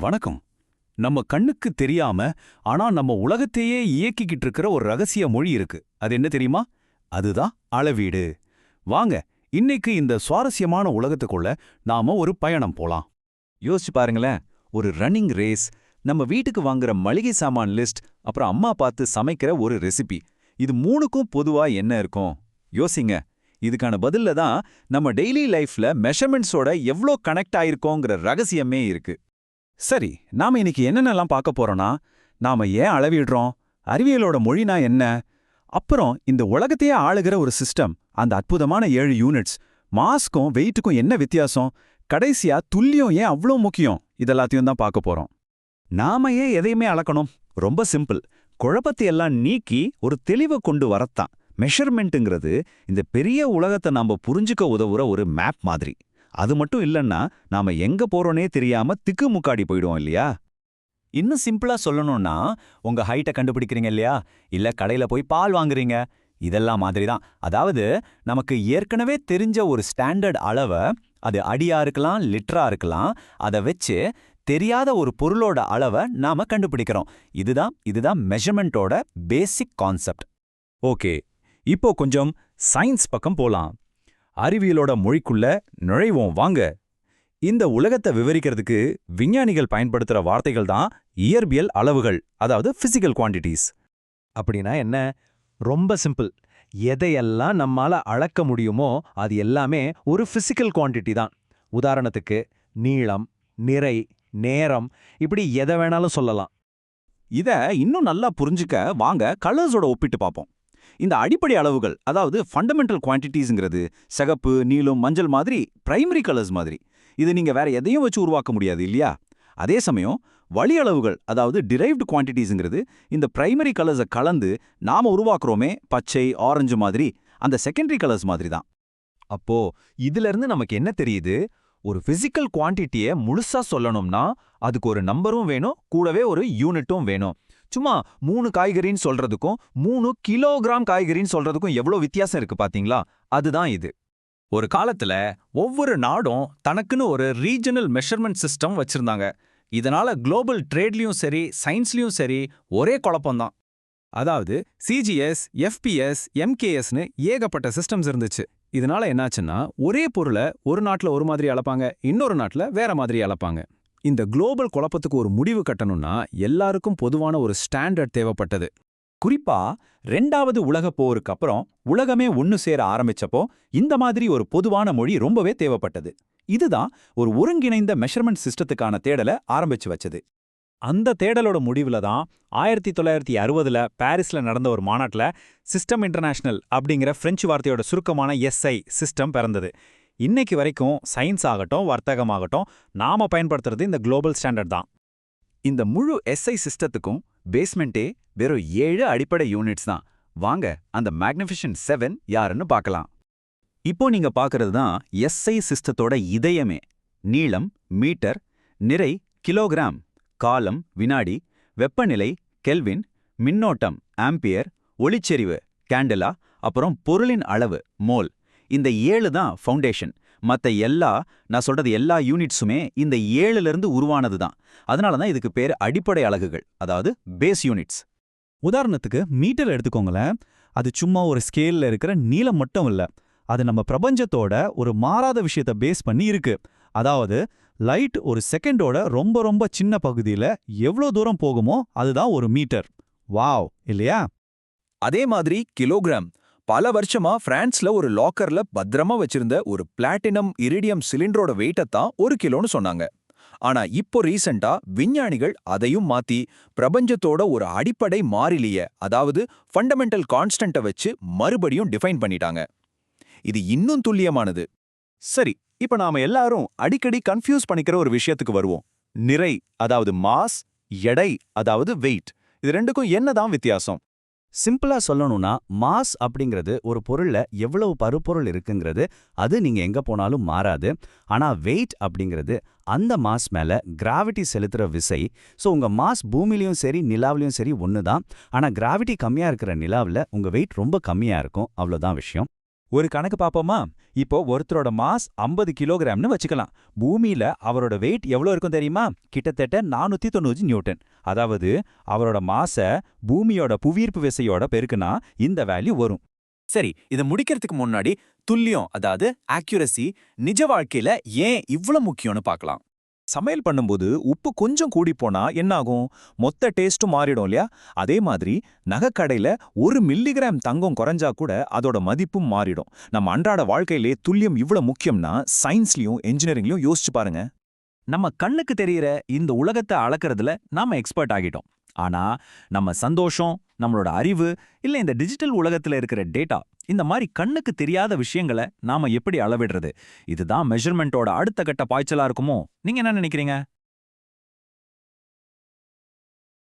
வணக்கம். நம்ம கண்ணுக்கு தெரியாம ஆனா நம்ம உலகத்தையே இயக்கிக்கிட்டு இருக்கிற ஒரு ரகசிய மொழி இருக்கு. அது என்ன தெரியுமா? அதுதான் அளவீடு. வாங்க, இன்னைக்கு இந்த சுவாரஸ்யமான உலகத்துக்குள்ள நாம ஒரு பயணம் போலாம். யோசிச்சு பாருங்களேன், ஒரு ரன்னிங் ரேஸ், நம்ம வீட்டுக்கு வாங்குற மளிகை சாமான் லிஸ்ட், அப்புறம் அம்மா பார்த்து சமைக்கிற ஒரு ரெசிபி. இது மூணுக்கும் பொதுவா என்ன இருக்கும்? யோசிங்க. இதுக்கான பதில்ல தான் நம்ம டெய்லி லைஃப்ல மெஷர்மெண்ட்ஸோட எவ்ளோ கனெக்ட் ஆயிருக்கோங்கிற ரகசியமே இருக்கு. சரி, நாம இன்னைக்கு என்னென்னலாம் பார்க்க போறோம்னா, நாம ஏன் அளவிடுறோம், அறிவியலோட மொழினா என்ன, அப்புறம் இந்த உலகத்தையே ஆளுகிற ஒரு சிஸ்டம், அந்த அற்புதமான 7 யூனிட்ஸ், மாஸ்க்கும் வெயிட்டுக்கும் என்ன வித்தியாசம், கடைசியா துல்லியம் ஏன் அவ்வளோ முக்கியம், இதெல்லாத்தையும் தான் பார்க்க போறோம். நாம ஏன் எதையுமே அளக்கணும்? ரொம்ப சிம்பிள். குழப்பத்தை எல்லாம் நீக்கி ஒரு தெளிவை கொண்டு வரத்தான். மெஷர்மெண்ட்டுங்கிறது இந்த பெரிய உலகத்தை நாம புரிஞ்சுக்க உதவுற ஒரு மேப் மாதிரி. அது மட்டும் இல்லைன்னா நாம எங்க போறோனே தெரியாம திக்குமுக்காடி போயிடுவோம் இல்லையா? இன்னும் சிம்பிளா சொல்லணும்னா, உங்க ஹைட்டை கண்டுபிடிக்கிறீங்க இல்லையா? இல்ல கடையில போய் பால் வாங்குறீங்க. இதெல்லாம் மாதிரி தான். அதாவது நமக்கு ஏற்கனவே தெரிஞ்ச ஒரு ஸ்டாண்டர்ட் அளவை, அது அடியா இருக்கலாம், லிட்டரா இருக்கலாம், அதை வச்சு தெரியாத ஒரு பொருளோட அளவை நாம கண்டுபிடிக்கிறோம். இதுதான் மெஷர்மெண்ட்டோட பேசிக் கான்செப்ட். ஓகே, இப்போ கொஞ்சம் சயின்ஸ் பக்கம் போலாம். அறிவியலோட மொழிக்குள்ள நுழைவோம் வாங்க. இந்த உலகத்தை விவரிக்கிறதுக்கு விஞ்ஞானிகள் பயன்படுத்துற வார்த்தைகள் தான் இயற்பியல் அளவுகள், அதாவது பிசிக்கல் குவான்டிட்டிஸ். அப்படின்னா என்ன? ரொம்ப சிம்பிள். எதையெல்லாம் நம்மால அளக்க முடியுமோ அது எல்லாமே ஒரு பிசிக்கல் குவான்டிட்டி தான். உதாரணத்துக்கு நீளம், நிறை, நேரம், இப்படி எதை வேணாலும் சொல்லலாம். இத இன்னும் நல்லா புரிஞ்சுக்க வாங்க கலர்ஸோட ஒப்பிட்டு பார்ப்போம். இந்த அடிப்படை அளவுகள், அதாவது ஃபண்டமெண்டல் குவான்டிட்டிஸ்ங்கிறது சிகப்பு, நீலம், மஞ்சள் மாதிரி பிரைமரி கலர்ஸ் மாதிரி. இது நீங்க வேற எதையும் வச்சு உருவாக்க முடியாது இல்லையா? அதே சமயம் வழி அளவுகள், அதாவது டிரைவ்டு குவான்டிட்டிஸ்ங்கிறது இந்த பிரைமரி கலர்ஸை கலந்து நாம உருவாக்குறோமே, பச்சை, ஆரஞ்சு மாதிரி, அந்த செகண்டரி கலர்ஸ் மாதிரி தான். அப்போ இதுல இருந்து நமக்கு என்ன தெரியுது? ஒரு பிசிக்கல் குவான்டிட்டியை முழுசா சொல்லணும்னா அதுக்கு ஒரு நம்பரும் வேணும், கூடவே ஒரு யூனிட்டும் வேணும். சும்மா 3 காய்கறின்னு சொல்றதுக்கும் 3 கிலோகிராம் காய்கறின்னு சொல்றதுக்கும் எவ்வளோ வித்தியாசம் இருக்கு பாத்தீங்களா? அதுதான் இது. ஒரு காலத்துல ஒவ்வொரு நாடும் தனக்குன்னு ஒரு ரீஜனல் மெஷர்மெண்ட் சிஸ்டம் வச்சிருந்தாங்க. இதனால குளோபல் ட்ரேட்லயும் சரி, சயின்ஸ்லயும் சரி ஒரே குழப்பம்தான். அதாவது சிஜிஎஸ், எஃபிஎஸ், எம்கேஎஸ்னு ஏகப்பட்ட சிஸ்டம்ஸ் இருந்துச்சு. இதனால என்னாச்சுன்னா, ஒரே பொருளை ஒரு நாட்டுல ஒரு மாதிரி அளப்பாங்க, இன்னொரு நாட்டுல வேற மாதிரி அளப்பாங்க. இந்த குளோபல் குழப்பத்துக்கு ஒரு முடிவு கட்டணும்னா எல்லாருக்கும் பொதுவான ஒரு ஸ்டாண்டர்ட் தேவைப்பட்டது. குறிப்பா 2வது உலகப் போருக்கு அப்புறம் உலகமே ஒன்னு சேர ஆரம்பிச்சப்போ இந்த மாதிரி ஒரு பொதுவான மொழி ரொம்பவே தேவைப்பட்டது. இதுதான் ஒரு ஒருங்கிணைந்த மெஷர்மெண்ட் சிஸ்டத்துக்கான தேடலை ஆரம்பிச்சு வச்சது. அந்த தேடலோட முடிவுல தான் 1960ல பாரிஸ்ல நடந்த ஒரு மாநாட்டுல சிஸ்டம் இன்டர்நேஷனல் அப்படிங்கிற பிரெஞ்சு வார்த்தையோட சுருக்கமான எஸ்ஐ சிஸ்டம் பிறந்தது. இன்னைக்கு வரைக்கும் சயின்ஸ் ஆகட்டும், வர்த்தகமாகட்டும், நாம பயன்படுத்துறது இந்த குளோபல் ஸ்டாண்டர்ட் தான். இந்த முழு எஸ்ஐ சிஸ்டத்துக்கும் பேஸ்மெண்ட்டே வெறும் 7 அடிப்படை யூனிட்ஸ் தான். வாங்க அந்த மேக்னிஃபிஷன் 7 யாருன்னு பார்க்கலாம். இப்போ நீங்க பார்க்கறது தான் எஸ்ஐ சிஸ்டத்தோட இதயமே. நீளம் மீட்டர், நிறை கிலோகிராம், காலம் வினாடி, வெப்பநிலை கெல்வின், மின்னோட்டம் ஆம்பியர், ஒளிச்செறிவு கேண்டலா, அப்புறம் பொருளின் அளவு மோல். இந்த 7 தான் ஃபவுண்டேஷன். மத்த நான் சொல்றது எல்லா யூனிட்ஸுமே இந்த 7ல இருந்து உருவானது தான். அதனால தான் இதுக்கு பேர் அடிப்படை அலகுகள், அதாவது பேஸ் யூனிட்ஸ். உதாரணத்துக்கு மீட்டர் எடுத்துக்கோங்களேன். அது சும்மா ஒரு ஸ்கேல்ல இருக்கிற நீளம் மட்டும் இல்ல, அது நம்ம பிரபஞ்சத்தோட ஒரு மாறாத விஷயத்தை பேஸ் பண்ணி இருக்கு. அதாவது லைட் ஒரு செகண்டோட ரொம்ப ரொம்ப சின்ன பகுதியில எவ்வளோ தூரம் போகுமோ அதுதான் ஒரு மீட்டர். வாவ் இல்லையா? அதே மாதிரி கிலோகிராம். பல வருஷமா பிரான்ஸ்ல ஒரு லாக்கர்ல பத்திரமா வச்சிருந்த ஒரு பிளாட்டினம் இரிடியம் சிலிண்டரோட வெயிட்டத்தான் 1 கிலோன்னு சொன்னாங்க. ஆனா இப்போ ரீசெண்டா விஞ்ஞானிகள் அதையும் மாத்தி பிரபஞ்சத்தோட ஒரு அடிப்படை மாறிலிய, அதாவது ஃபண்டமெண்டல் கான்ஸ்டன்ட்டை வச்சு மறுபடியும் டிஃபைன் பண்ணிட்டாங்க. இது இன்னும் துல்லியமானது. சரி, இப்ப நாம எல்லாரும் அடிக்கடி கன்ஃபியூஸ் பண்ணிக்கிற ஒரு விஷயத்துக்கு வருவோம். நிறை, அதாவது மாஸ், எடை, அதாவது வெயிட். இது ரெண்டுக்கும் என்னதான் வித்தியாசம்? சிம்பிளா சொல்லணும்னா, மாஸ் அப்படிங்கிறது ஒரு பொருள்ல எவ்வளவு பருப்பொருள் இருக்குங்கிறது, அது நீங்க எங்க போனாலும் மாறாது. ஆனா வெயிட் அப்படிங்கிறது அந்த மாஸ் மேல கிராவிட்டி செலுத்துற விசை. ஸோ உங்க மாஸ் பூமியிலையும் சரி நிலாவிலையும் சரி ஒன்று தான். ஆனா கிராவிட்டி கம்மியா இருக்கிற நிலாவில் உங்க வெயிட் ரொம்ப கம்மியா இருக்கும். அவ்வளோதான் விஷயம். ஒரு கணக்கு பாப்போமா? இப்போ ஒருத்தரோட மாஸ் 50 கிலோகிராம்னு வச்சுக்கலாம். பூமியில அவரோட வெயிட் எவ்வளோ இருக்கும் தெரியுமா? கிட்டத்தட்ட 490 நியூட்டன். அதாவது அவரோட மாஸ பூமியோட புவியீர்ப்பு விசையோட பெருக்குனா இந்த வேல்யூ வரும். சரி, இதை முடிக்கிறதுக்கு முன்னாடி துல்லியம், அதாவது ஆக்யூரசி, நிஜ வாழ்க்கையில ஏன் இவ்ளோ முக்கியம்னு பார்க்கலாம். சமையல் பண்ணும்போது உப்பு கொஞ்சம் கூடி போனா என்னாகும்? மொத்த டேஸ்ட்டும் மாறிடும் இல்லையா? அதே மாதிரி நகைக்கடையில 1 மில்லிகிராம் தங்கம் குறைஞ்சா கூட அதோட மதிப்பும் மாறிடும். நம்ம அன்றாட வாழ்க்கையிலே துல்லியம் இவ்ளோ முக்கியம்னா சயின்ஸ்லயும் என்ஜினியரிங்லயும் யோசிச்சு பாருங்க. நம்ம கண்ணுக்கு தெரியற இந்த உலகத்தை அளக்கறதுல நாம எக்ஸ்பர்ட் ஆகிட்டோம். ஆனா நம்ம சந்தோஷம், நம்மளோட அறிவு, இல்ல இந்த டிஜிட்டல் உலகத்துல இருக்கிற டேட்டா, இந்த மாதிரி கண்ணுக்கு தெரியாத விஷயங்களை நாம எப்படி அளவிடுறது? இதுதான் மெஷர்மெண்ட்டோட அடுத்த கட்ட பாய்ச்சலா இருக்குமோ? நீங்க என்ன நினைக்கிறீங்க?